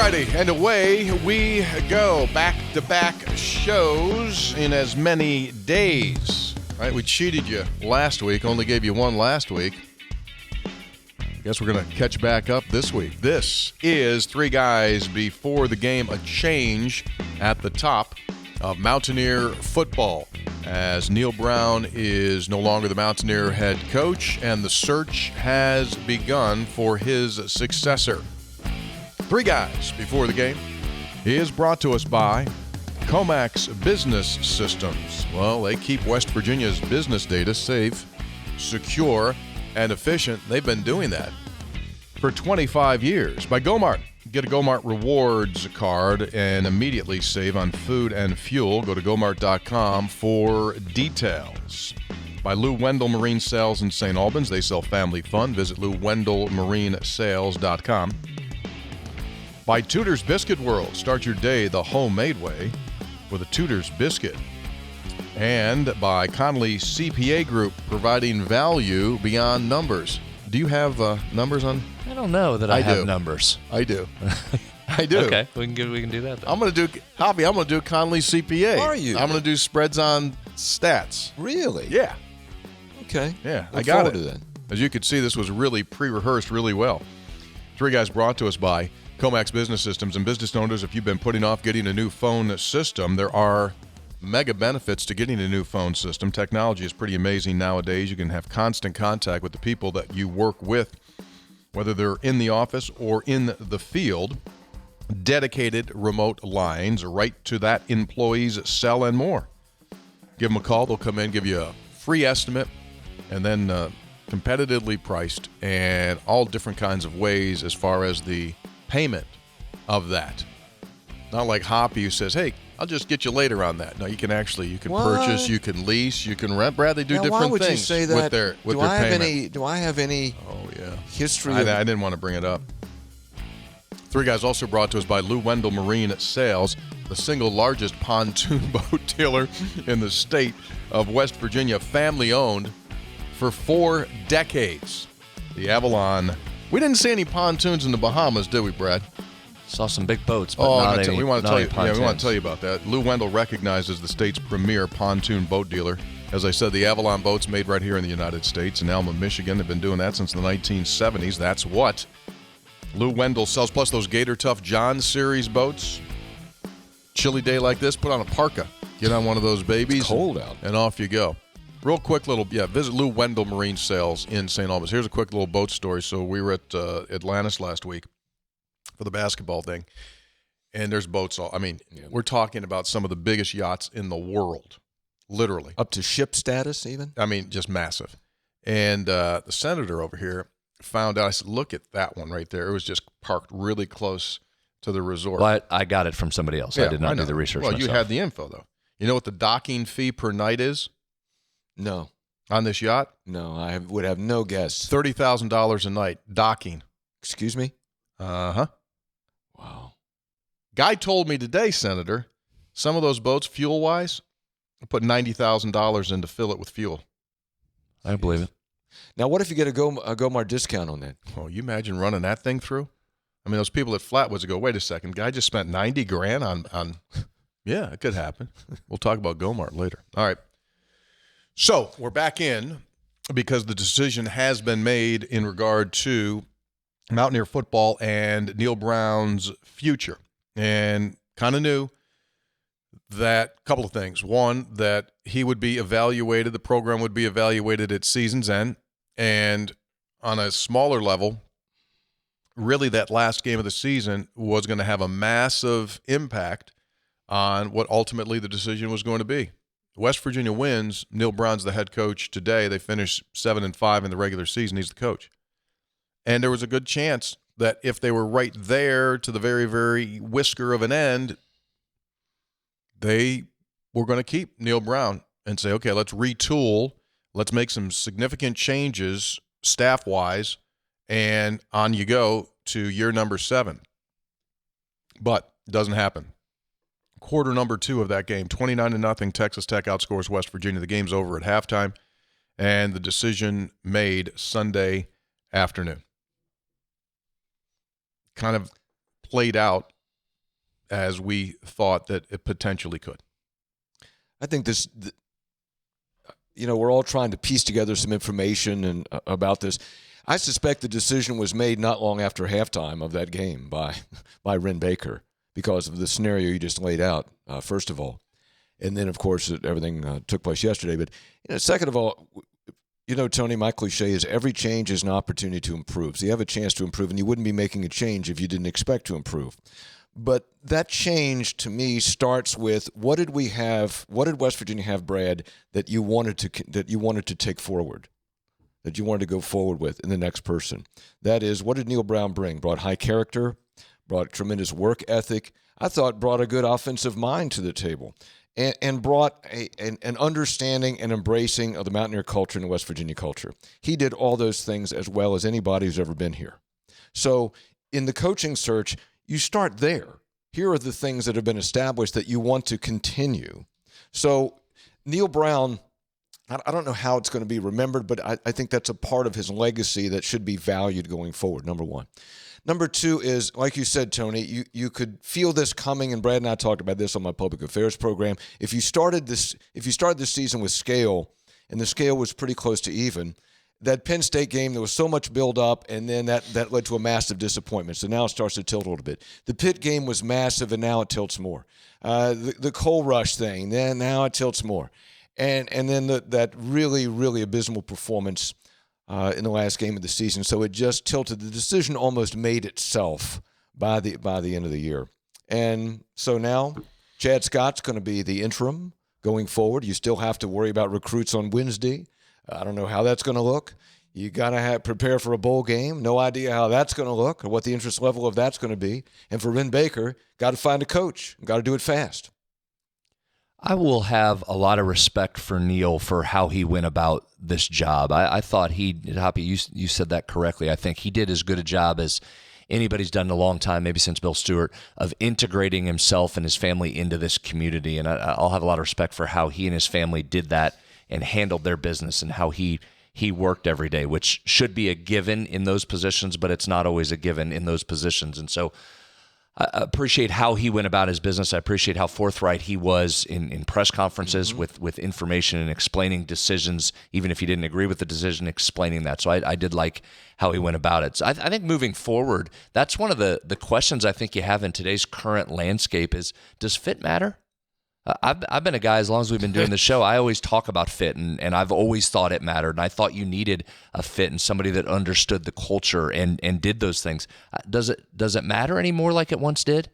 Alrighty, and away we go. Back-to-back shows in as many days. Right, we cheated you last week, only gave you one last week. Guess we're going to catch back up this week. This is Three Guys Before the Game, a change at the top of Mountaineer football, as Neal Brown is no longer the Mountaineer head coach, and the search has begun for his successor. Three Guys Before the Game is brought to us by Comax Business Systems. Well, they keep West Virginia's business data safe, secure, and efficient. They've been doing that for 25 years. By Gomart. Get a Gomart Rewards card and immediately save on food and fuel. Go to gomart.com for details. By Lou Wendell Marine Sales in St. Albans. They sell family fun. Visit LouWendellMarineSales.com. By Tudor's Biscuit World. Start your day the homemade way with a Tudor's Biscuit. And by Connolly CPA Group, providing value beyond numbers. Do you have numbers on? I don't know that I have numbers. I do. I do. Okay, we can do that then. I'm going to do, Hoppy, I'm going to do Connolly CPA. Are you? I'm going to do spreads on stats. Really? Yeah. Okay. Yeah, Look I got it. to that. As you could see, this was really pre-rehearsed really well. Three Guys brought to us by Comax Business Systems. And business owners, if you've been putting off getting a new phone system, there are mega benefits to getting a new phone system. Technology is pretty amazing nowadays. You can have constant contact with the people that you work with, whether they're in the office or in the field. Dedicated remote lines right to that employee's cell and more. Give them a call. They'll come in, give you a free estimate, and then competitively priced, and all different kinds of ways as far as the payment of that. Not like Hoppy, who says, hey, I'll just get you later on that. No, you can purchase, you can lease, you can rent. Brad, they do now, different why would things you say that? with their payment. Do I have any history I didn't want to bring it up. Three Guys also brought to us by Lou Wendell Marine Sales, the single largest pontoon boat dealer in the state of West Virginia, family-owned for 4 decades. The Avalon. We didn't see any pontoons in the Bahamas, did we, Brad? Saw some big boats, but not any. We want to tell you. pontoons. Yeah, we want to tell you about that. Lou Wendell recognized as the state's premier pontoon boat dealer. As I said, the Avalon boats made right here in the United States in Alma, Michigan. They've been doing that since the 1970s. That's what Lou Wendell sells. Plus those Gator Tough John series boats. Chilly day like this, put on a parka, get on one of those babies. It's cold out, and off you go. Real quick little, visit Lou Wendell Marine Sales in St. Albans. Here's a quick little boat story. So we were at Atlantis last week for the basketball thing, and there's boats all. I mean, we're talking about some of the biggest yachts in the world, literally. up to ship status even? I mean, just massive. And the senator over here found out. I said, look at that one right there. It was just parked really close to the resort. But I got it from somebody else. I did not do the research Well, myself. you had the info, though. You know what the docking fee per night is? No. On this yacht? No, I would have no guess. $30,000 a night, docking. Excuse me? Uh-huh. Wow. Guy told me today, Senator, some of those boats, fuel-wise, I put $90,000 in to fill it with fuel. I believe it. Now, what if you get a Gomar discount on that? Oh, you imagine running that thing through? I mean, those people at Flatwoods would go, wait a second, guy just spent $90,000 on yeah, it could happen. We'll talk about Gomart later. All right. So we're back in because the decision has been made in regard to Mountaineer football and Neal Brown's future. And kind of knew that couple of things. One, that he would be evaluated, the program would be evaluated at season's end. And on a smaller level, really that last game of the season was going to have a massive impact on what ultimately the decision was going to be. West Virginia wins. Neal Brown's the head coach today. They finished 7-5 in the regular season. He's the coach. And there was a good chance that if they were right there to the very, very whisker of an end, they were going to keep Neal Brown and say, okay, let's retool. Let's make some significant changes staff-wise, and on you go to year number 7. But it doesn't happen. Quarter number 2 of that game, 29-0, Texas Tech outscores West Virginia. The game's over at halftime, and the decision made Sunday afternoon. Kind of played out as we thought that it potentially could. I think we're all trying to piece together some information about this. I suspect the decision was made not long after halftime of that game by Wren Baker because of the scenario you just laid out, first of all. And then, of course, everything took place yesterday. But second of all, Tony, my cliche is every change is an opportunity to improve. So you have a chance to improve, and you wouldn't be making a change if you didn't expect to improve. But that change, to me, starts with what did West Virginia have, Brad, that you wanted to take forward, that you wanted to go forward with in the next person? That is, what did Neal Brown bring? Brought high character, brought tremendous work ethic. I thought brought a good offensive mind to the table, and brought an understanding and embracing of the Mountaineer culture and the West Virginia culture. He did all those things as well as anybody who's ever been here. So in the coaching search, you start there. Here are the things that have been established that you want to continue. So Neal Brown, I don't know how it's going to be remembered, but I think that's a part of his legacy that should be valued going forward, number one. Number two is, like you said, Tony, you could feel this coming, and Brad and I talked about this on my public affairs program. If you started this season with scale, and the scale was pretty close to even, that Penn State game, there was so much build-up, and then that led to a massive disappointment. So now it starts to tilt a little bit. The Pitt game was massive, and now it tilts more. The Coal Rush thing, then now it tilts more. And then that really, really abysmal performance in the last game of the season. So it just tilted. The decision almost made itself by the end of the year. And so now Chad Scott's going to be the interim going forward. You still have to worry about recruits on Wednesday. I don't know how that's going to look. You got to prepare for a bowl game. No idea how that's going to look or what the interest level of that's going to be. And for Wren Baker, got to find a coach. Got to do it fast. I will have a lot of respect for Neal for how he went about this job. I thought Hoppy, you said that correctly. I think he did as good a job as anybody's done in a long time, maybe since Bill Stewart, of integrating himself and his family into this community. And I'll have a lot of respect for how he and his family did that and handled their business and how he worked every day, which should be a given in those positions, but it's not always a given in those positions. And so I appreciate how he went about his business. I appreciate how forthright he was in press conferences with information and explaining decisions, even if he didn't agree with the decision, explaining that. So I did like how he went about it. So I think moving forward, that's one of the questions I think you have in today's current landscape is, does fit matter? I've been a guy, as long as we've been doing the show, I always talk about fit, and I've always thought it mattered, and I thought you needed a fit and somebody that understood the culture and did those things. Does it matter anymore like it once did?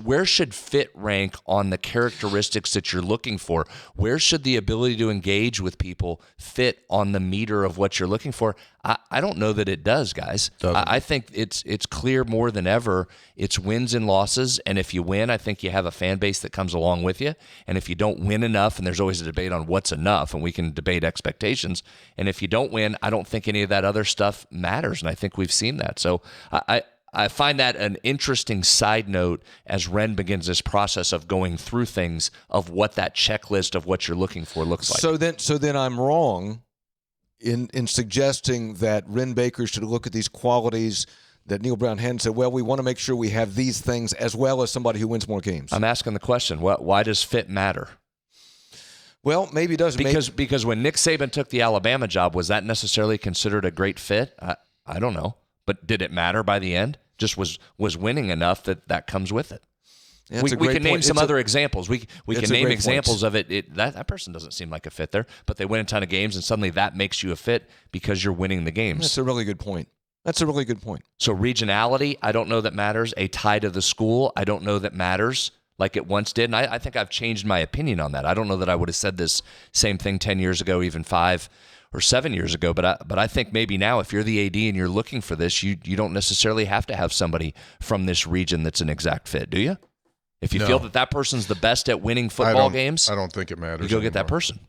Where should fit rank on the characteristics that you're looking for? Where should the ability to engage with people fit on the meter of what you're looking for? I don't know that it does, guys. I think it's clear more than ever. It's wins and losses, and if you win, I think you have a fan base that comes along with you. And if you don't win enough, and there's always a debate on what's enough, and we can debate expectations. And if you don't win, I don't think any of that other stuff matters, and I think we've seen that. So I find that an interesting side note as Wren begins this process of going through things of what that checklist of what you're looking for looks like. So then I'm wrong in suggesting that Wren Baker should look at these qualities that Neal Brown had and say, well, we want to make sure we have these things as well as somebody who wins more games. I'm asking the question, why does fit matter? Well, maybe it does. Because when Nick Saban took the Alabama job, was that necessarily considered a great fit? I don't know. But did it matter by the end? Just was winning enough that comes with it. Yeah, we can name some other examples. We can name examples of it. That person doesn't seem like a fit there, but they win a ton of games, and suddenly that makes you a fit because you're winning the games. That's a really good point. So regionality, I don't know that matters. A tie to the school, I don't know that matters like it once did. And I think I've changed my opinion on that. I don't know that I would have said this same thing 10 years ago, even 5 or 7 years ago, but I think maybe now if you're the AD and you're looking for this, you don't necessarily have to have somebody from this region that's an exact fit, do you? If you feel that person's the best at winning football games, I don't think it matters. You go anymore. Get that person.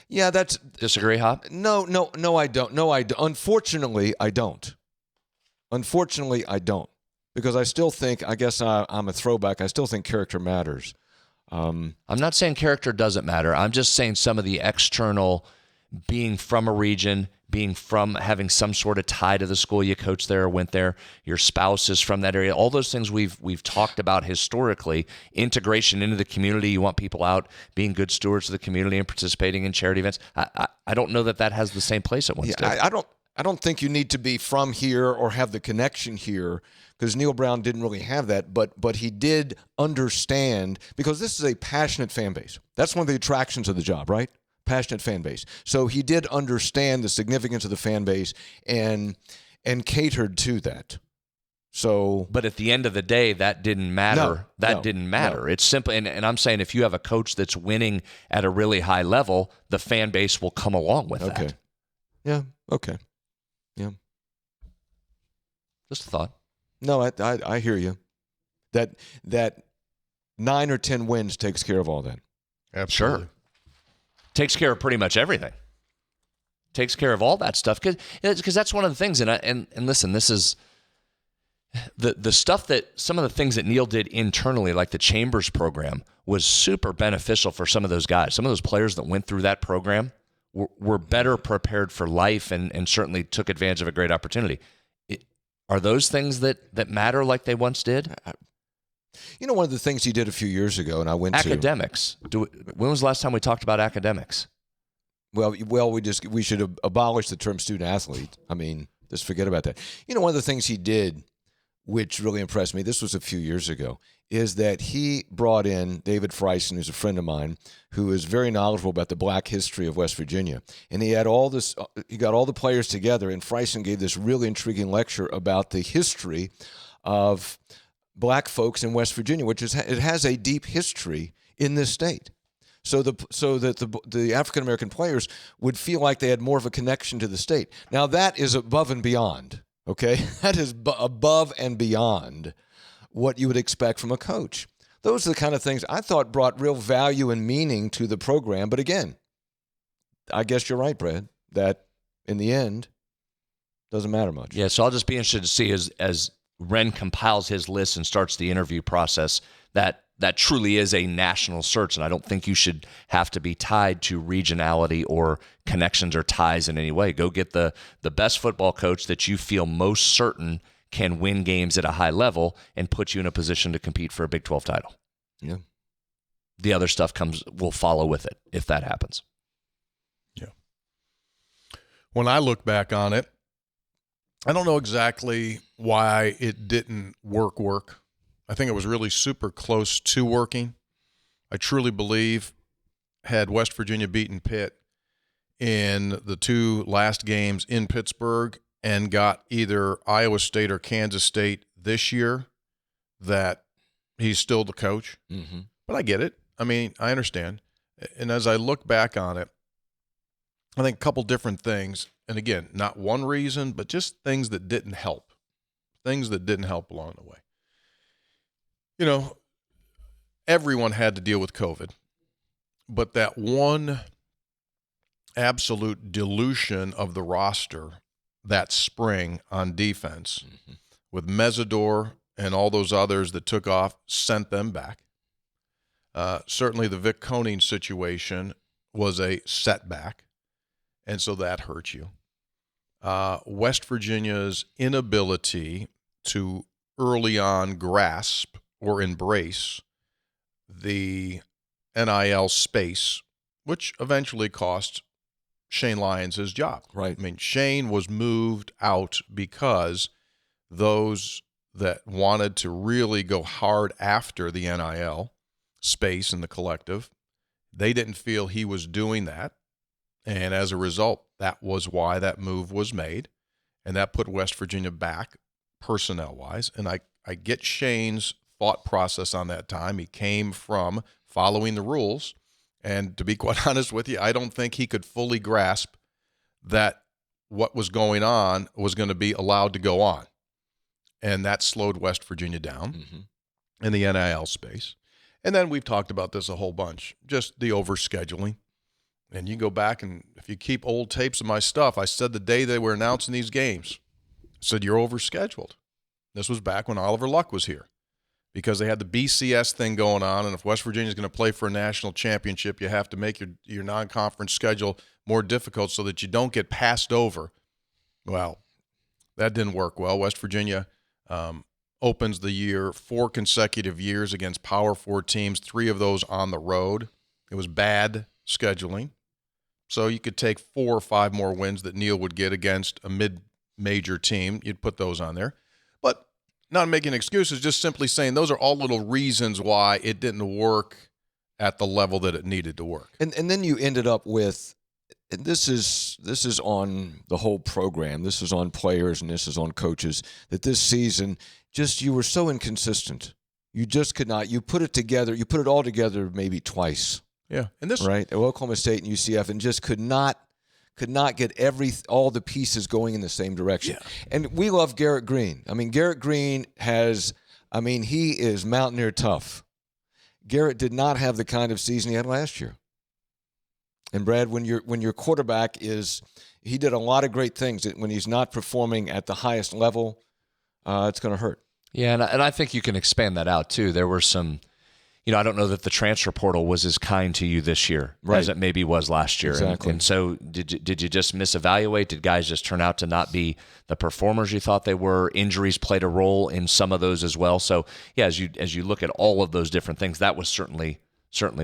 Yeah. That's disagree, Hop? No, I don't. Unfortunately, I don't. Because I still think, I guess I'm a throwback. I still think character matters. I'm not saying character doesn't matter. I'm just saying some of the external, being from a region, being from, having some sort of tie to the school you coached there or went there, your spouse is from that area, all those things we've talked about historically, integration into the community. You want people out being good stewards of the community and participating in charity events. I don't know that has the same place at Winston. Yeah, I don't think you need to be from here or have the connection here, because Neal Brown didn't really have that, but he did understand, because this is a passionate fan base. That's one of the attractions of the job, right? Passionate fan base. So he did understand the significance of the fan base and catered to that. So, but at the end of the day, that didn't matter. Didn't matter. No. It's simple. And I'm saying, if you have a coach that's winning at a really high level, the fan base will come along with that. Okay. Yeah. Okay. Yeah. Just a thought. No, I hear you. That 9 or 10 wins takes care of all that. Absolutely. Sure. Takes care of pretty much everything. Takes care of all that stuff, because that's one of the things. And listen, this is the stuff that, some of the things that Neal did internally, like the Chambers program, was super beneficial for some of those guys. Some of those players that went through that program were better prepared for life and certainly took advantage of a great opportunity. Are those things that matter like they once did? You know, one of the things he did a few years ago, and I went academics. When was the last time we talked about academics? Well, we should abolish the term student athlete. I mean, just forget about that. You know, one of the things he did, which really impressed me, this was a few years ago, is that he brought in David Freisen, who's a friend of mine, who is very knowledgeable about the black history of West Virginia. And he had all this, he got all the players together, and Freisen gave this really intriguing lecture about the history of black folks in West Virginia, which is, it has a deep history in this state. So that the African American players would feel like they had more of a connection to the state. Now that is above and beyond. Okay, that is above and beyond what you would expect from a coach. Those are the kind of things I thought brought real value and meaning to the program. But again, I guess you're right, Brad, that in the end, doesn't matter much. Yeah, so I'll just be interested to see as Wren compiles his list and starts the interview process, that truly is a national search, and I don't think you should have to be tied to regionality or connections or ties in any way. Go get the best football coach that you feel most certain can win games at a high level and put you in a position to compete for a Big 12 title. Yeah. The other stuff will follow with it if that happens. Yeah. When I look back on it, I don't know exactly why it didn't work. I think it was really super close to working. I truly believe had West Virginia beaten Pitt in the two last games in Pittsburgh and got either Iowa State or Kansas State this year, that he's still the coach. Mm-hmm. But I get it. I mean, I understand. And as I look back on it, I think a couple different things. And again, not one reason, but just things that didn't help. Things that didn't help along the way. You know, everyone had to deal with COVID, but that one absolute dilution of the roster that spring on defense, mm-hmm. with Mesidor and all those others that took off, sent them back. Certainly the Vic Koenig situation was a setback, and so that hurt you. West Virginia's inability to early on grasp or embrace the NIL space, which eventually cost Shane Lyons his job. Right. I mean, Shane was moved out because those that wanted to really go hard after the NIL space in the collective, they didn't feel he was doing that. And as a result, that was why that move was made. And that put West Virginia back personnel-wise. And I get Shane's thought process on that time. He came from following the rules. And to be quite honest with you, I don't think he could fully grasp that what was going on was going to be allowed to go on. And that slowed West Virginia down mm-hmm. in the NIL space. And then we've talked about this a whole bunch, just the overscheduling. And you go back, and if you keep old tapes of my stuff, I said the day they were announcing these games, I said, you're overscheduled. This was back when Oliver Luck was here. because they had the BCS thing going on, and if West Virginia is going to play for a national championship, you have to make your non-conference schedule more difficult so that you don't get passed over. Well, that didn't work well. West Virginia opens the year 4 consecutive years against Power 4 teams, 3 of those on the road. It was bad scheduling. So you could take 4 or 5 more wins that Neal would get against a mid-major team. You'd put those on there. But not making excuses, just simply saying those are all little reasons why it didn't work at the level that it needed to work. And then you ended up with, and this is on the whole program, this is on players, and this is on coaches, that this season just you were so inconsistent. You just could not. You put it all together maybe twice. Yeah, and this right, at Oklahoma State and UCF, and just could not get all the pieces going in the same direction. Yeah. And we love Garrett Green. I mean, Garrett Green he is Mountaineer tough. Garrett did not have the kind of season he had last year. And Brad, when your quarterback he did a lot of great things. When he's not performing at the highest level, it's going to hurt. Yeah, and I think you can expand that out too. There were some. I don't know that the transfer portal was as kind to you this year as it maybe was last year. Exactly. And so did you just misevaluate? Did guys just turn out to not be the performers you thought they were? Injuries played a role in some of those as well. So, yeah, as you look at all of those different things, that was certainly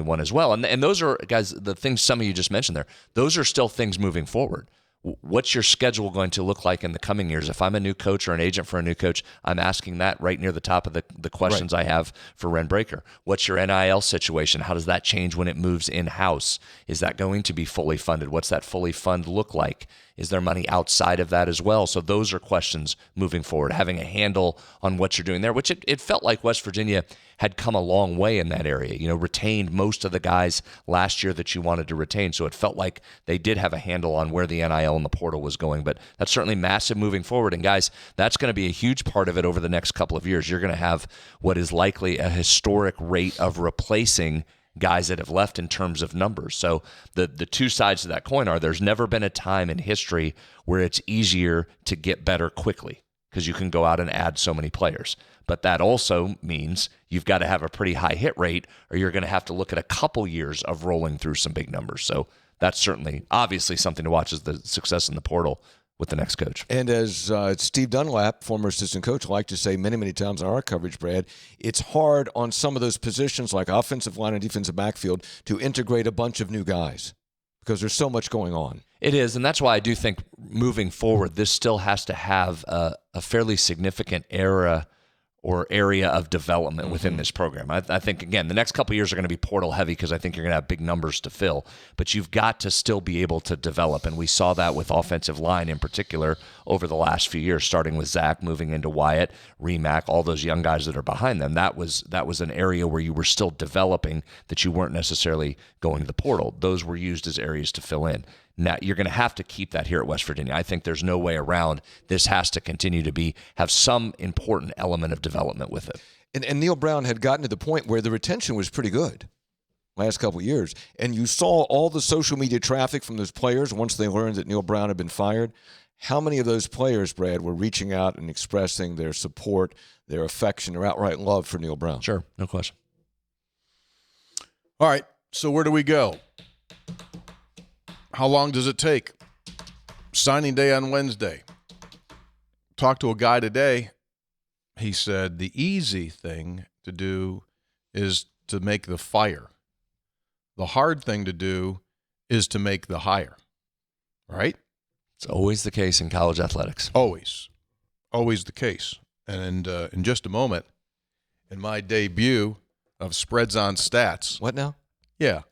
one as well. And those are, guys, the things some of you just mentioned there, those are still things moving forward. What's your schedule going to look like in the coming years? If I'm a new coach or an agent for a new coach, I'm asking that right near the top of the questions I have for Wren Breaker. What's your NIL situation? How does that change when it moves in-house? Is that going to be fully funded? What's that fully fund look like? Is there money outside of that as well? So those are questions moving forward, having a handle on what you're doing there, which it felt like West Virginia had come a long way in that area, retained most of the guys last year that you wanted to retain. So it felt like they did have a handle on where the NIL and the portal was going. But that's certainly massive moving forward. And guys, that's going to be a huge part of it over the next couple of years. You're going to have what is likely a historic rate of replacing guys that have left in terms of numbers. So the two sides of that coin are there's never been a time in history where it's easier to get better quickly because you can go out and add so many players. But that also means you've got to have a pretty high hit rate or you're going to have to look at a couple years of rolling through some big numbers. So that's certainly obviously something to watch is the success in the portal with the next coach. And as Steve Dunlap, former assistant coach, liked to say many, many times in our coverage, Brad, it's hard on some of those positions like offensive line and defensive backfield to integrate a bunch of new guys because there's so much going on. It is, and that's why I do think moving forward, this still has to have a fairly significant area of development within this program. I think, again, the next couple of years are going to be portal heavy because I think you're going to have big numbers to fill, but you've got to still be able to develop, and we saw that with offensive line in particular over the last few years, starting with Zach, moving into Wyatt, Remack, all those young guys that are behind them. That was an area where you were still developing that you weren't necessarily going to the portal. Those were used as areas to fill in. Now, you're going to have to keep that here at West Virginia. I think there's no way around. This has to continue to have some important element of development with it. And Neal Brown had gotten to the point where the retention was pretty good last couple of years. And you saw all the social media traffic from those players once they learned that Neal Brown had been fired. How many of those players, Brad, were reaching out and expressing their support, their affection, their outright love for Neal Brown? Sure, no question. All right, so where do we go? How long does it take? Signing day on Wednesday. Talked to a guy today. He said the easy thing to do is to make the fire. The hard thing to do is to make the hire. Right? It's always the case in college athletics. Always. Always the case. And in just a moment, in my debut of Spreads on Stats. What now? Yeah.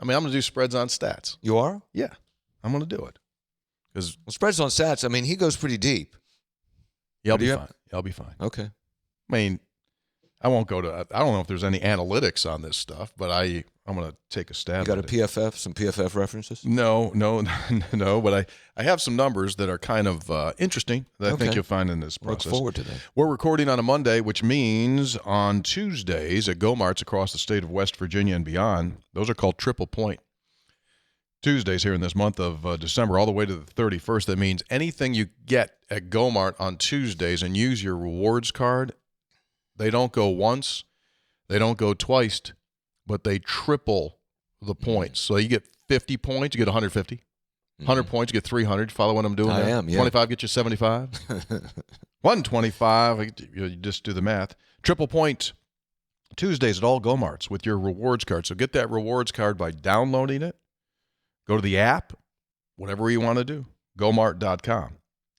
I'm going to do Spreads on Stats. You are? Yeah. I'm going to do it. Because Spreads on Stats, he goes pretty deep. Yeah, I'll be fine. I'll be fine. Okay. I won't go to – I don't know if there's any analytics on this stuff, but I'm going to take a stab You got at a PFF, some PFF references? No, but I have some numbers that are kind of interesting that I think you'll find in this process. Look forward to that. We're recording on a Monday, which means on Tuesdays at Go-Marts across the state of West Virginia and beyond, those are called Triple Point Tuesdays here in this month of December all the way to the 31st. That means anything you get at Go-Mart on Tuesdays and use your rewards card, They don't go once, they don't go twice, but they triple the points. So you get 50 points, you get 150. 100 points, you get 300. Follow what I'm doing there? I am, yeah. 25 get you 75. 125, you just do the math. Triple point Tuesdays at all Go-Marts with your rewards card. So get that rewards card by downloading it. Go to the app, whatever you want to do, gomart.com.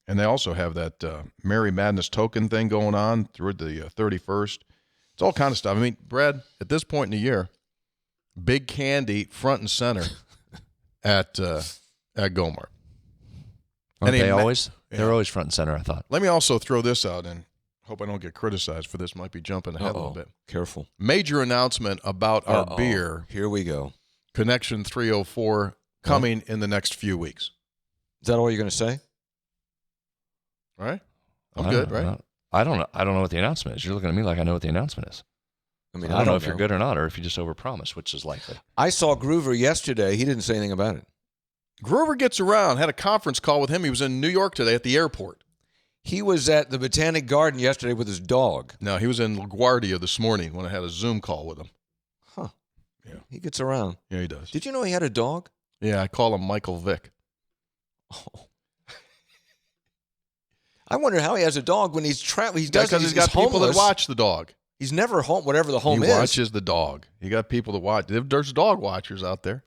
And they also have that Merry Madness token thing going on through the 31st. It's all kind of stuff. I mean, Brad, at this point in the year, big candy front and center at Gomart. Aren't they always? Yeah. They're always front and center, I thought. Let me also throw this out, and hope I don't get criticized for this. Might be jumping ahead a little bit. Careful. Major announcement about our beer. Here we go. Connection 304 coming in the next few weeks. Is that all you're going to say? All right. I'm good, right? I don't know. I don't know what the announcement is. You're looking at me like I know what the announcement is. I mean, I don't know if you're good or not, or if you just overpromise, which is likely. I saw Groover yesterday. He didn't say anything about it. Groover gets around. Had a conference call with him. He was in New York today at the airport. He was at the Botanic Garden yesterday with his dog. No, he was in LaGuardia this morning when I had a Zoom call with him. Huh. Yeah. He gets around. Yeah, he does. Did you know he had a dog? Yeah, I call him Michael Vick. Oh. I wonder how he has a dog when he's traveling. Because he's got people that watch the dog. He's never home, whatever the home is. He watches the dog. You got people that watch. There's dog watchers out there.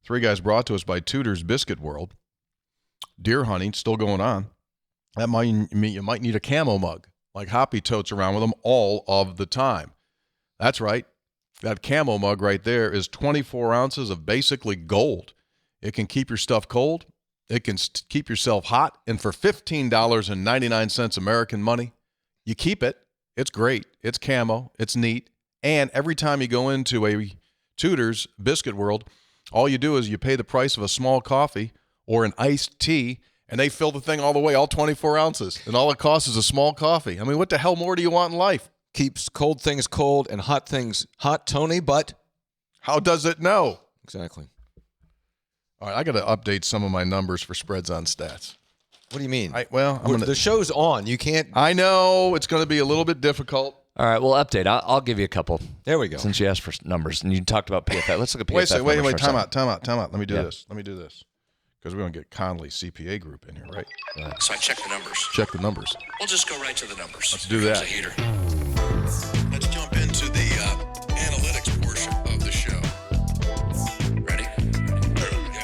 3 guys brought to us by Tudor's Biscuit World. Deer hunting still going on. That might mean you might need a camo mug, like Hoppy totes around with them all of the time. That's right. That camo mug right there is 24 ounces of basically gold. It can keep your stuff cold. It can keep yourself hot. And for $15.99 American money, you keep it. It's great. It's camo. It's neat. And every time you go into a Tudor's Biscuit World, all you do is you pay the price of a small coffee or an iced tea, and they fill the thing all the way, all 24 ounces. And all it costs is a small coffee. I mean, what the hell more do you want in life? Keeps cold things cold and hot things hot, Tony, but how does it know? Exactly. All right, I got to update some of my numbers for spreads on stats. What do you mean? The show's on. You can't. I know it's going to be a little bit difficult. All right, well, update. I'll give you a couple. There we go. Since you asked for numbers and you talked about PFF. Let's look at PFF. Wait. Time out. Let me do this. Because we're going to get Conley CPA Group in here, right? So I check the numbers. Check the numbers. We'll just go right to the numbers. Let's do that. Let's jump into the analytics portion of the show. Ready?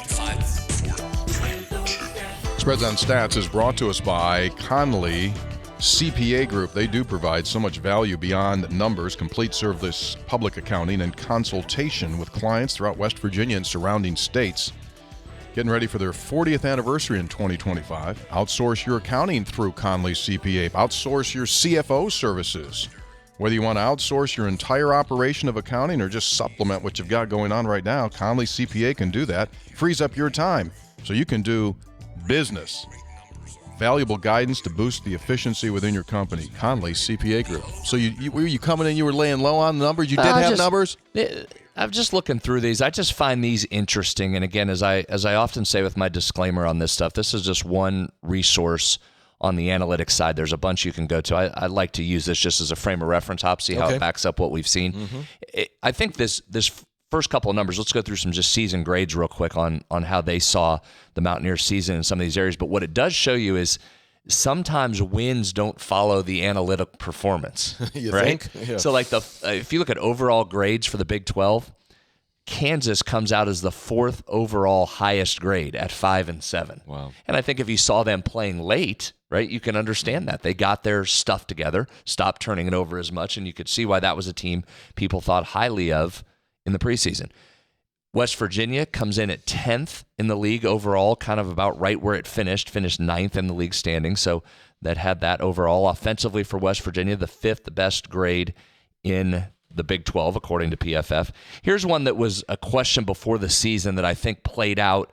5, 4, 3, 2. Spreads on Stats is brought to us by Conley CPA Group. They do provide so much value beyond numbers, complete service, public accounting, and consultation with clients throughout West Virginia and surrounding states. Getting ready for their 40th anniversary in 2025. Outsource your accounting through Conley CPA. Outsource your CFO services. Whether you want to outsource your entire operation of accounting or just supplement what you've got going on right now, Conley CPA can do that. Frees up your time so you can do business. Valuable guidance to boost the efficiency within your company. Conley CPA Group. So were you coming in, you were laying low on the numbers? You did have numbers? I'm just looking through these. I just find these interesting. And again, as I often say with my disclaimer on this stuff, this is just one resource on the analytics side. There's a bunch you can go to. I like to use this just as a frame of reference, Hop, see how it backs up what we've seen. Mm-hmm. I think this first couple of numbers, let's go through some just season grades real quick on how they saw the Mountaineers season in some of these areas. But what it does show you is sometimes wins don't follow the analytic performance. You right? think? Yeah. So like if you look at overall grades for the Big 12, Kansas comes out as the 4th overall highest grade at 5-7. Wow. And I think if you saw them playing late, right, you can understand that. They got their stuff together, stopped turning it over as much, and you could see why that was a team people thought highly of in the preseason. West Virginia comes in at 10th in the league overall, kind of about right where it finished 9th in the league standing. So that had that overall. Offensively for West Virginia, the 5th best grade in the Big 12, according to PFF. Here's one that was a question before the season that I think played out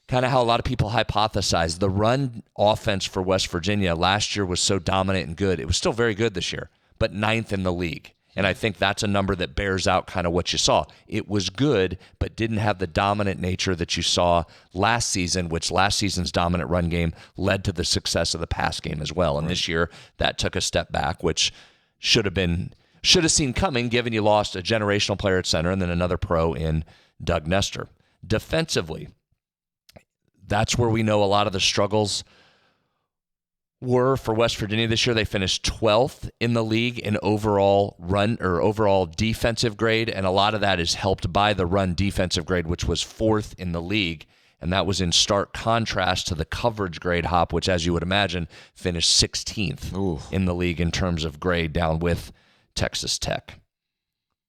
kind of how a lot of people hypothesized. The run offense for West Virginia last year was so dominant and good. It was still very good this year, but 9th in the league. And I think that's a number that bears out kind of what you saw. It was good, but didn't have the dominant nature that you saw last season, which last season's dominant run game led to the success of the pass game as well. And this year, that took a step back, which should have seen coming, given you lost a generational player at center and then another pro in Doug Nestor. Defensively, that's where we know a lot of the struggles were for West Virginia this year. They finished 12th in the league in overall defensive grade, and a lot of that is helped by the run defensive grade, which was 4th in the league, and that was in stark contrast to the coverage grade, Hop, which, as you would imagine, finished 16th in the league in terms of grade, down with Texas Tech.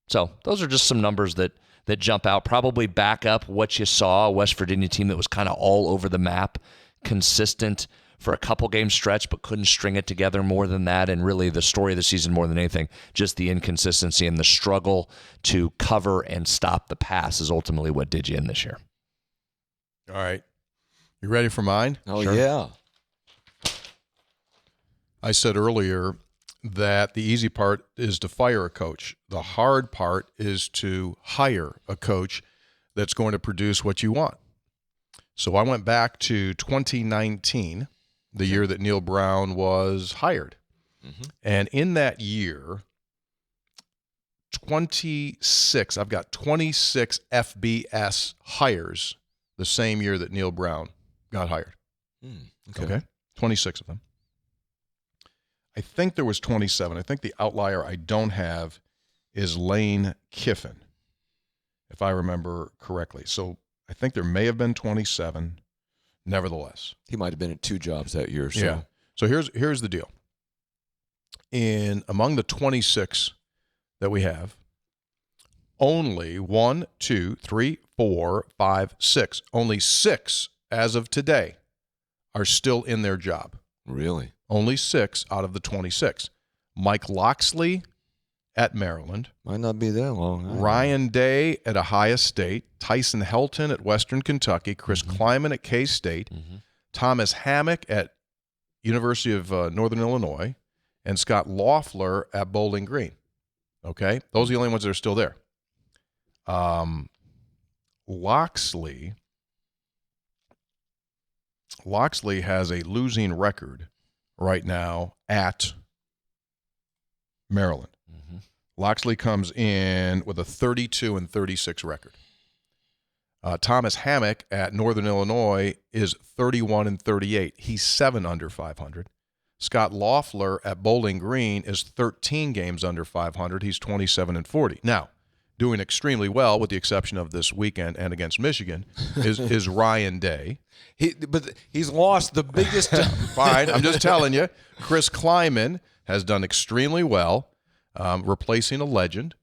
So those are just some numbers that jump out. Probably back up what you saw, a West Virginia team that was kind of all over the map, consistent for a couple game stretch, but couldn't string it together more than that. And really the story of the season more than anything, just the inconsistency and the struggle to cover and stop the pass is ultimately what did you in this year. All right. You ready for mine? Oh, sure. Yeah. I said earlier that the easy part is to fire a coach. The hard part is to hire a coach that's going to produce what you want. So I went back to 2019, the year that Neal Brown was hired. Mm-hmm. And in that year, I've got 26 FBS hires the same year that Neal Brown got hired. Okay. 26 of them. I think there was 27. I think the outlier I don't have is Lane Kiffin, if I remember correctly. So I think there may have been 27. Nevertheless, he might have been at 2 jobs that year. So. Yeah. So here's the deal. Among the 26 that we have, only 1, 2, 3, 4, 5, 6. Only 6 as of today are still in their job. Really? Only 6 out of the 26. Mike Loxley at Maryland. Might not be that long. Ryan Day at Ohio State. Tyson Helton at Western Kentucky. Chris Kleiman at K-State. Thomas Hammock at University of Northern Illinois. And Scott Loeffler at Bowling Green. Okay? Those are the only ones that are still there. Loxley has a losing record right now at Maryland. Loxley comes in with a 32-36 record. Thomas Hammock at Northern Illinois is 31-38. He's 7 under 500. Scott Loeffler at Bowling Green is 13 games under 500. He's 27-40. Now, doing extremely well, with the exception of this weekend and against Michigan, is Ryan Day. But he's lost the biggest. Fine, I'm just telling you. Chris Kleiman has done extremely well, replacing a legend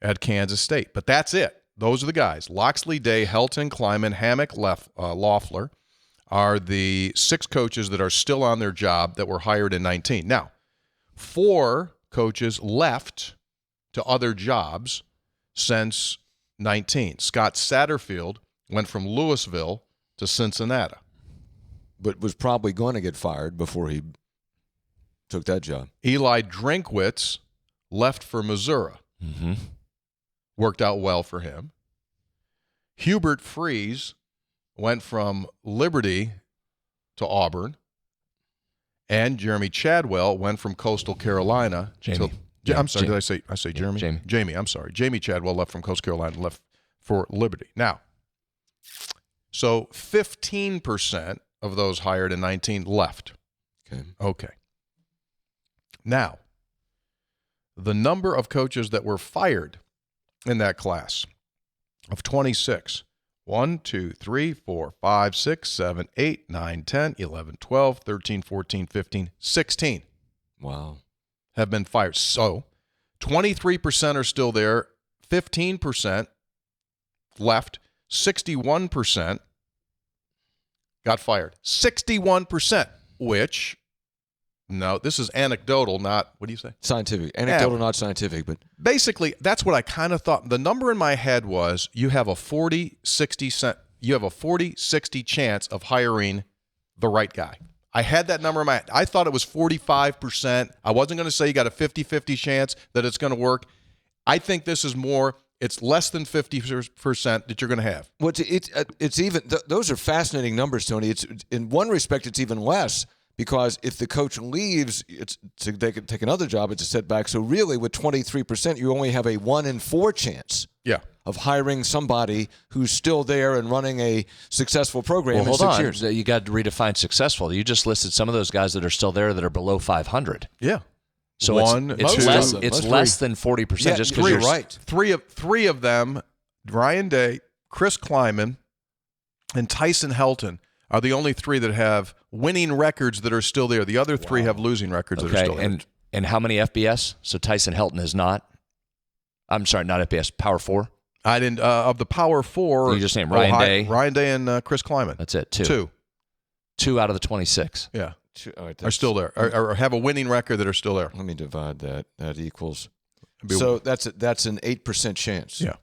at Kansas State. But that's it. Those are the guys. Loxley, Day, Helton, Kleiman, Hammock, Loeffler are the 6 coaches that are still on their job that were hired in 19. Now, 4 coaches left to other jobs since 19. Scott Satterfield went from Louisville to Cincinnati. But was probably going to get fired before he took that job. Eli Drinkwitz left for Missouri. Worked out well for him. Hubert Freeze went from Liberty to Auburn. And Jeremy Chadwell went from Coastal Carolina to... I'm sorry, did I say Jeremy? Jamie. Jamie, I'm sorry. Jamie Chadwell left from Coastal Carolina and left for Liberty. Now, so 15% of those hired in 19 left. Okay. Now, the number of coaches that were fired in that class of 26, 1, 2, 3, 4, 5, 6, 7, 8, 9, 10, 11, 12, 13, 14, 15, 16. Wow. Have been fired. So 23% are still there, 15% left, 61% got fired. 61%, which, no, this is anecdotal, not, what do you say? Scientific. Anecdotal, not scientific, but basically, that's what I kind of thought. The number in my head was you have a 40-60 chance of hiring the right guy. I had that number in my head. I thought it was 45%. I wasn't going to say you got a 50-50 chance that it's going to work. I think this is more, it's less than 50% that you're going to have. Well, it's even those are fascinating numbers, Tony. It's in one respect it's even less because if the coach leaves, they could take another job. It's a setback. So really, with 23%, you only have a 1 in 4 chance. Yeah. Of hiring somebody who's still there and running a successful program Well, in hold 6 on. years. You got to redefine successful. You just listed some of those guys that are still there that are below 500. Yeah. So it's less than 40% just because you're right. Three of them, Ryan Day, Chris Kleiman, and Tyson Helton are the only 3 that have winning records that are still there. The other 3 have losing records that are still there. And how many FBS? So Tyson Helton is not. I'm sorry, not FBS. Power 4. I didn't of the Power 4. You just named Ryan Day, and Chris Kleiman. That's it. 2 out of the 26. Yeah, right, are still there, or have a winning record that are still there. Let me divide that. That equals. So that's an 8% chance. Yeah,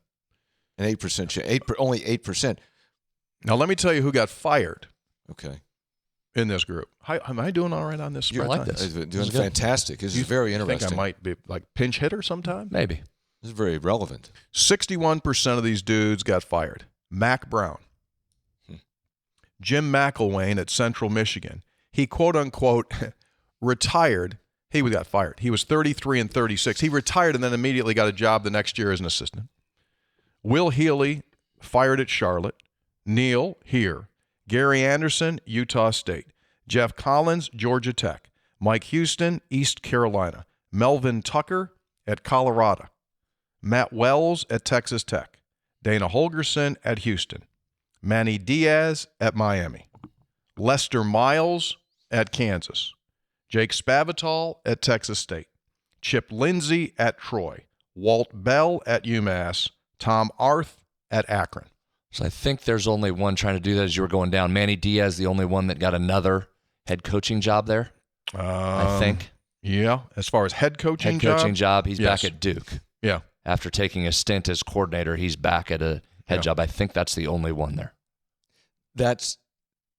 an 8% chance. Only 8%. Now let me tell you who got fired. Okay. In this group, am I doing all right on this? You like this? Doing fantastic. This is very interesting. Think I might be like pinch hitter sometime? Maybe. This is very relevant. 61% of these dudes got fired. Mac Brown. Jim McElwain at Central Michigan. He, quote unquote, retired. He got fired. He was 33 and 36. He retired and then immediately got a job the next year as an assistant. Will Healy, fired at Charlotte. Neal, here. Gary Anderson, Utah State. Jeff Collins, Georgia Tech. Mike Houston, East Carolina. Melvin Tucker at Colorado. Matt Wells at Texas Tech. Dana Holgerson at Houston. Manny Diaz at Miami. Lester Miles at Kansas. Jake Spavital at Texas State. Chip Lindsey at Troy. Walt Bell at UMass. Tom Arth at Akron. So I think there's only one trying to do that as you were going down. Manny Diaz, the only one that got another head coaching job there, I think. Yeah, as far as head coaching job, he's back at Duke. Yeah. After taking a stint as coordinator, he's back at a head job. I think that's the only one there.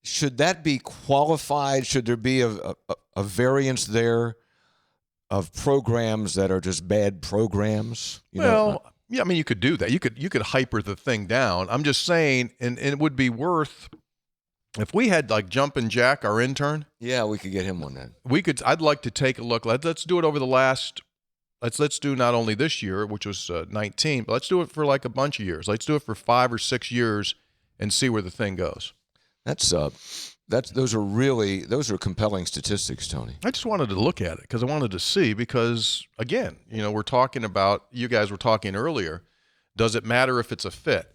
Should that be qualified? Should there be a variance there of programs that are just bad programs? Yeah, I mean, you could do that. You could hyper the thing down. I'm just saying, and it would be worth if we had like Jumpin' Jack, our intern. Yeah, we could get him one then. I'd like to take a look. Let's do it over the last. Let's do not only this year, which was 19, but let's do it for like a bunch of years. Let's do it for 5 or 6 years and see where the thing goes. Those are compelling statistics, Tony. I just wanted to look at it because I wanted to see because again, we're talking about, you guys were talking earlier, does it matter if it's a fit?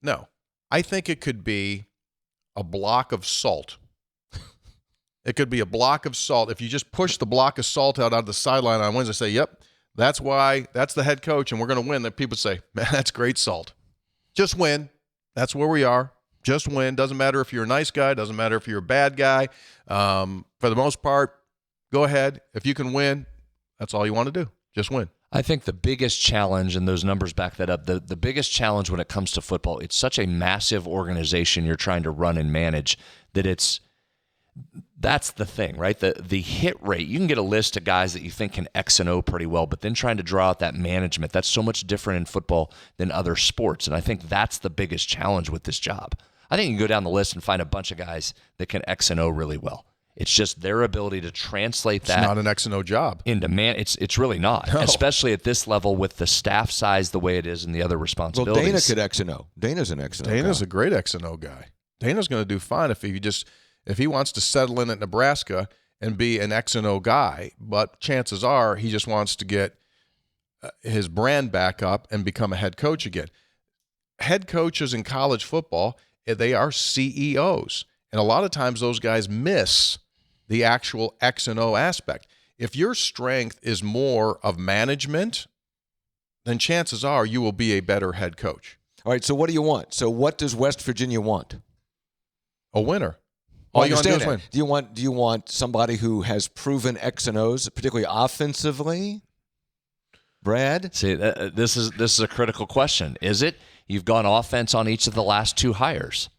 No. I think it could be a block of salt. It could be a block of salt. If you just push the block of salt out on the sideline on Wednesday, say, yep, that's the head coach and we're going to win, then people say, man, that's great salt. Just win. That's where we are. Just win. Doesn't matter if you're a nice guy. Doesn't matter if you're a bad guy. For the most part, go ahead. If you can win, that's all you want to do. Just win. I think the biggest challenge, and those numbers back that up, the biggest challenge when it comes to football, it's such a massive organization you're trying to run and manage that that's the thing, right? The hit rate, you can get a list of guys that you think can X and O pretty well, but then trying to draw out that management, that's so much different in football than other sports. And I think that's the biggest challenge with this job. I think you can go down the list and find a bunch of guys that can X and O really well. It's just their ability to translate that. It's not an X and O job. Into it's really not, no. Especially at this level with the staff size the way it is and the other responsibilities. Well, Dana could X and O. Dana's an X and O guy. Dana's a great X and O guy. Dana's going to do fine if he wants to settle in at Nebraska and be an X and O guy, but chances are he just wants to get his brand back up and become a head coach again. Head coaches in college football, they are CEOs, and a lot of times those guys miss the actual X and O aspect. If your strength is more of management, then chances are you will be a better head coach. All right, so what do you want? So what does West Virginia want? A winner. All you understand win. Do you want somebody who has proven X and O's, particularly offensively? Brad? See, this is a critical question. Is it? You've gone offense on each of the last 2 hires.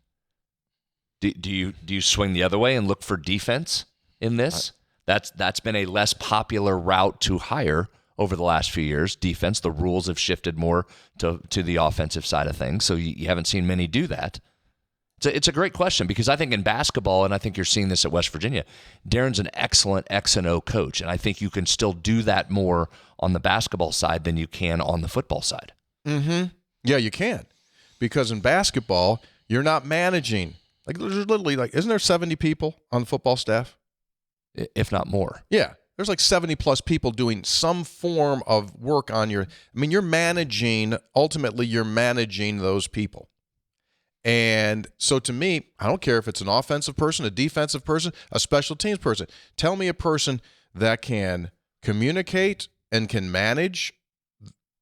Do you swing the other way and look for defense in this? That's been a less popular route to hire over the last few years. Defense, the rules have shifted more to the offensive side of things, so you haven't seen many do that. It's a great question because I think in basketball, and I think you're seeing this at West Virginia, Darren's an excellent X and O coach, and I think you can still do that more on the basketball side than you can on the football side. Mm-hmm. Yeah, you can. Because in basketball, you're not managing. Like, there's literally, isn't there 70 people on the football staff? If not more. Yeah. There's 70-plus people doing some form of work on you're managing, ultimately you're managing those people. And so to me, I don't care if it's an offensive person, a defensive person, a special teams person. Tell me a person that can communicate and can manage,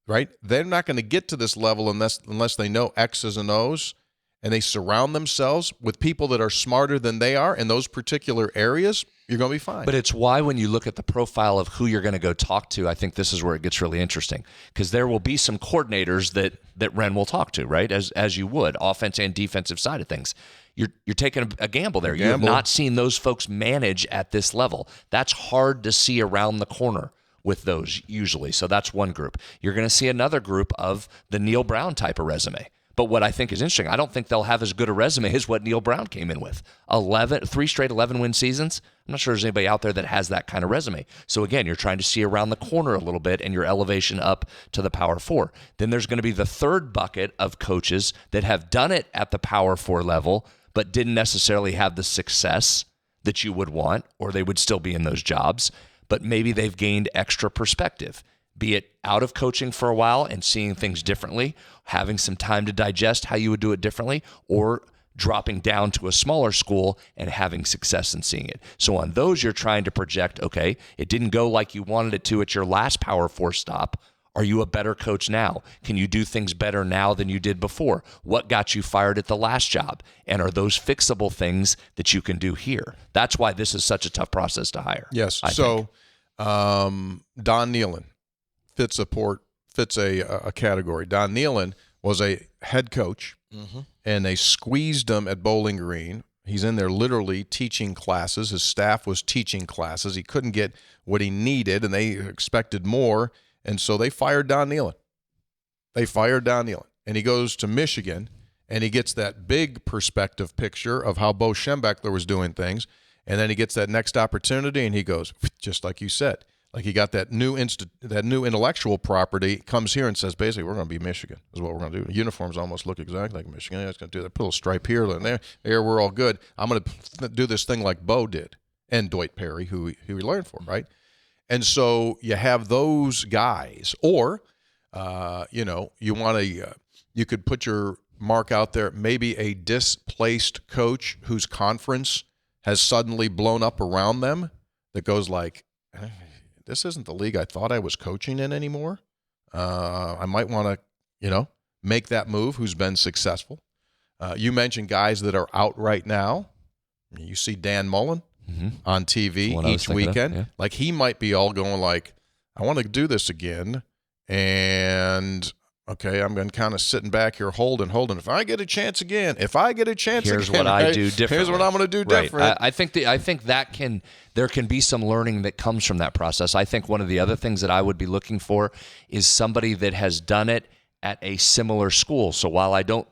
right? They're not going to get to this level unless they know X's and O's, and they surround themselves with people that are smarter than they are in those particular areas. You're going to be fine. But it's why when you look at the profile of who you're going to go talk to, I think this is where it gets really interesting because there will be some coordinators that Wren will talk to, right? As you would, offense and defensive side of things. You're taking a gamble there. You have not seen those folks manage at this level. That's hard to see around the corner with those usually. So that's one group. You're going to see another group of the Neal Brown type of resume. But what I think is interesting, I don't think they'll have as good a resume as what Neal Brown came in with. 3 straight 11-win seasons. I'm not sure there's anybody out there that has that kind of resume. So again, you're trying to see around the corner a little bit and your elevation up to the Power 4. Then there's going to be the third bucket of coaches that have done it at the Power 4 level, but didn't necessarily have the success that you would want, or they would still be in those jobs, but maybe they've gained extra perspective. Be it out of coaching for a while and seeing things differently, having some time to digest how you would do it differently, or dropping down to a smaller school and having success in seeing it. So on those, you're trying to project, okay, it didn't go like you wanted it to at your last Power 4 stop. Are you a better coach now? Can you do things better now than you did before? What got you fired at the last job? And are those fixable things that you can do here? That's why this is such a tough process to hire. Yes. I think. Don Nealon fits a category. Don Nealon was a head coach, and they squeezed him at Bowling Green. He's in there literally teaching classes. His staff was teaching classes. He couldn't get what he needed, and they expected more, and so they fired Don Nealon. And he goes to Michigan, and he gets that big perspective picture of how Bo Schembechler was doing things, and then he gets that next opportunity, and he goes, just like you said, like he got that new intellectual property, comes here and says, basically, we're going to be Michigan, is what we're going to do. The uniforms almost look exactly like Michigan. It's going to do that, put a little stripe here and there. There, we're all good. I'm going to do this thing like Bo did, and Dwight Perry, who he learned from, right? And so you have those guys, or you could put your mark out there, maybe a displaced coach whose conference has suddenly blown up around them that goes like, this isn't the league I thought I was coaching in anymore. I might want to, make that move, who's been successful. You mentioned guys that are out right now. You see Dan Mullen on TV each weekend. Yeah. Like he might be all going like, I want to do this again. And okay, I'm going to kind of sitting back here holding. If I get a chance again, here's what I do differently. Here's what I'm going to do different. Right. I think there can be some learning that comes from that process. I think one of the other things that I would be looking for is somebody that has done it at a similar school. So while I don't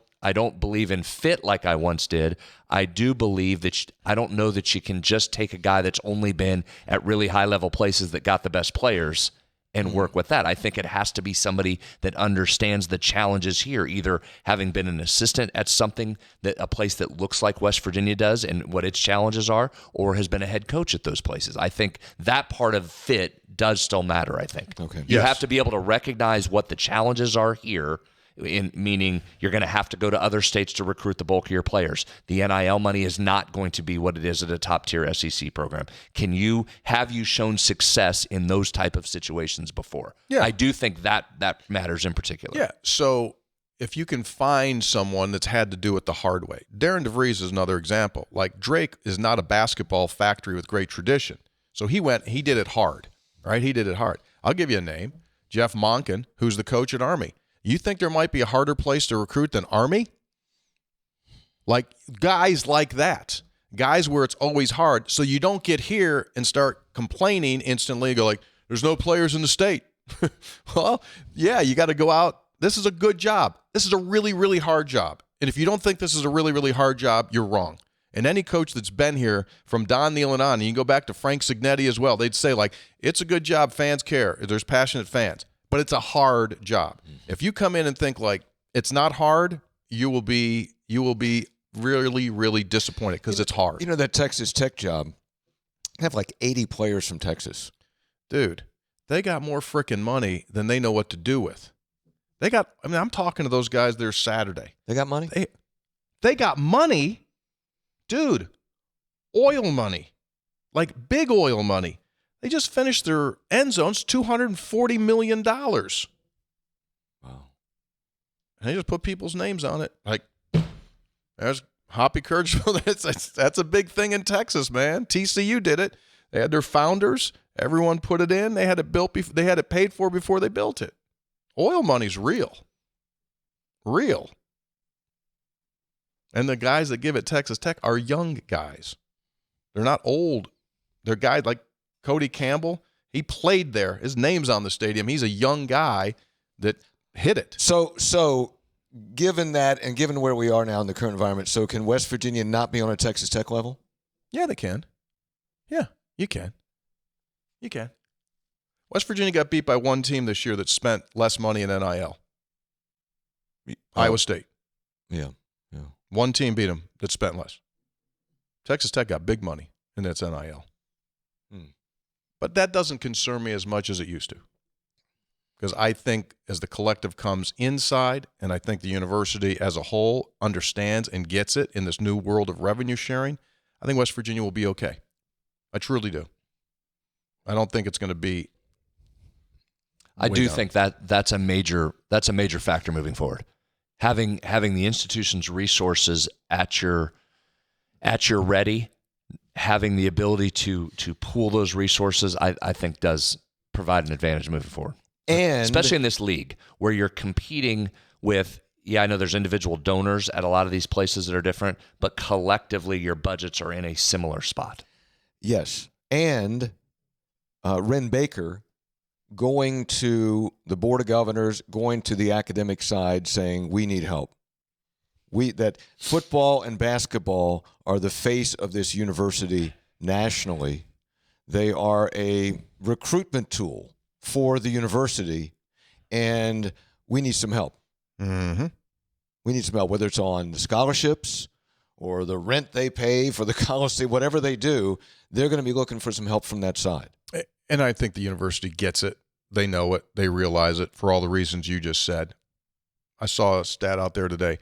believe in fit like I once did, I do believe that I don't know that you can just take a guy that's only been at really high level places that got the best players and work with that. I think it has to be somebody that understands the challenges here, either having been an assistant at a place that looks like West Virginia does and what its challenges are, or has been a head coach at those places. I think that part of fit does still matter, I think. Okay. You have to be able to recognize what the challenges are here, meaning you're going to have to go to other states to recruit the bulk of your players. The NIL money is not going to be what it is at a top-tier SEC program. Have you shown success in those type of situations before? Yeah. I do think that matters in particular. Yeah, so if you can find someone that's had to do it the hard way. Darren DeVries is another example. Like Drake is not a basketball factory with great tradition. So he did it hard, right? He did it hard. I'll give you a name, Jeff Monken, who's the coach at Army. You think there might be a harder place to recruit than Army? Like guys like that, guys where it's always hard. So you don't get here and start complaining instantly and go like, there's no players in the state. Well, yeah, you got to go out. This is a good job. This is a really, really hard job. And if you don't think this is a really, really hard job, you're wrong. And any coach that's been here from Don, Neal, and on, and you can go back to Frank Signetti as well, they'd say, like, it's a good job, fans care, there's passionate fans, but it's a hard job. If you come in and think, like, it's not hard, you will be really, really disappointed because it's hard. You know, that Texas Tech job, they have like 80 players from Texas. Dude, they got more freaking money than they know what to do with. I'm talking to those guys there Saturday. They got money? They got money. Dude, oil money, like big oil money. They just finished their end zones, $240 million. Wow. And they just put people's names on it. Like, there's Hoppy Kirchville. That's a big thing in Texas, man. TCU did it. They had their founders. Everyone put it in. They had it built. They had it paid for before they built it. Oil money's real. Real. And the guys that give it Texas Tech are young guys. They're not old. They're guys like Cody Campbell. He played there. His name's on the stadium. He's a young guy that hit it. So given that and given where we are now in the current environment, so can West Virginia not be on a Texas Tech level? Yeah, they can. Yeah, you can. You can. West Virginia got beat by one team this year that spent less money in NIL. Iowa State. Yeah. One team beat them that spent less. Texas Tech got big money in its NIL. But that doesn't concern me as much as it used to. Because I think as the collective comes inside, and I think the university as a whole understands and gets it in this new world of revenue sharing, I think West Virginia will be okay. I truly do. I don't think it's going to be. I do think that's a major factor moving forward. Having the institution's resources at your ready, having the ability to pool those resources, I think does provide an advantage moving forward. And especially in this league where you're competing with, I know there's individual donors at a lot of these places that are different, but collectively your budgets are in a similar spot. Yes. And Wren Baker going to the Board of Governors, going to the academic side saying, we need help. That football and basketball are the face of this university nationally. They are a recruitment tool for the university, and we need some help. Mm-hmm. We need some help, whether it's on the scholarships or the rent they pay for the college, whatever they do, they're going to be looking for some help from that side. And I think the university gets it. They know it. They realize it for all the reasons you just said. I saw a stat out there today.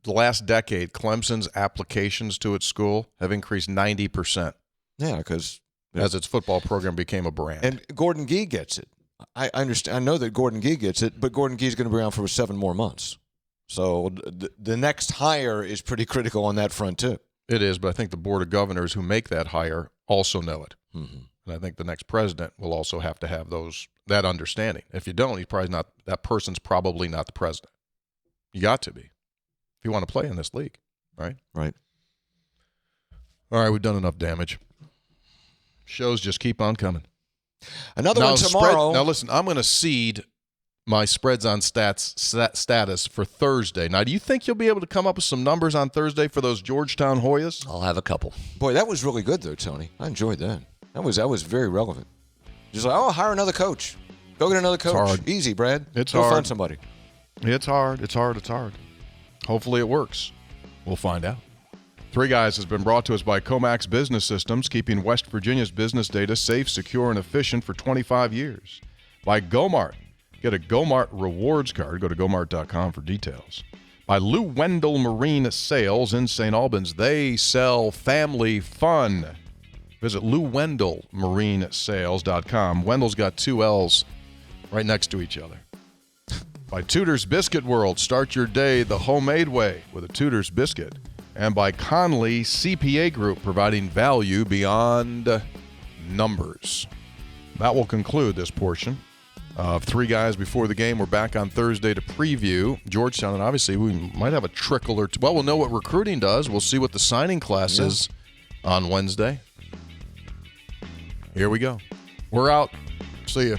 The last decade, Clemson's applications to its school have increased 90%. Yeah, because as its football program became a brand. And Gordon Gee gets it. I understand. I know that Gordon Gee gets it, but Gordon Gee's going to be around for 7 more months. So the next hire is pretty critical on that front too. It is, but I think the Board of Governors who make that hire also know it. Mm-hmm. And I think the next president will also have to have that understanding. If you don't, that person's probably not the president. You got to be if you want to play in this league, right? Right. All right, we've done enough damage. Shows just keep on coming. Another one tomorrow. Now listen, I'm going to seed my spreads on status for Thursday. Now, do you think you'll be able to come up with some numbers on Thursday for those Georgetown Hoyas? I'll have a couple. Boy, that was really good though, Tony. I enjoyed that. That was very relevant. Just like, hire another coach. Go get another coach. It's hard. Easy, Brad. It's Go hard. find somebody. It's hard. It's hard. It's hard. Hopefully it works. We'll find out. Three Guys has been brought to us by Comax Business Systems, keeping West Virginia's business data safe, secure, and efficient for 25 years. By Gomart. Get a Gomart rewards card. Go to gomart.com for details. By Lou Wendell Marine Sales in St. Albans. They sell family fun. Visit LouWendellMarineSales.com. Wendell's got 2 L's right next to each other. By Tudor's Biscuit World. Start your day the homemade way with a Tudor's Biscuit. And by Conley CPA Group, providing value beyond numbers. That will conclude this portion of Three Guys Before the Game. We're back on Thursday to preview Georgetown, and obviously we might have a trickle or two. Well, we'll know what recruiting does. We'll see what the signing class is on Wednesday. Here we go. We're out. See you.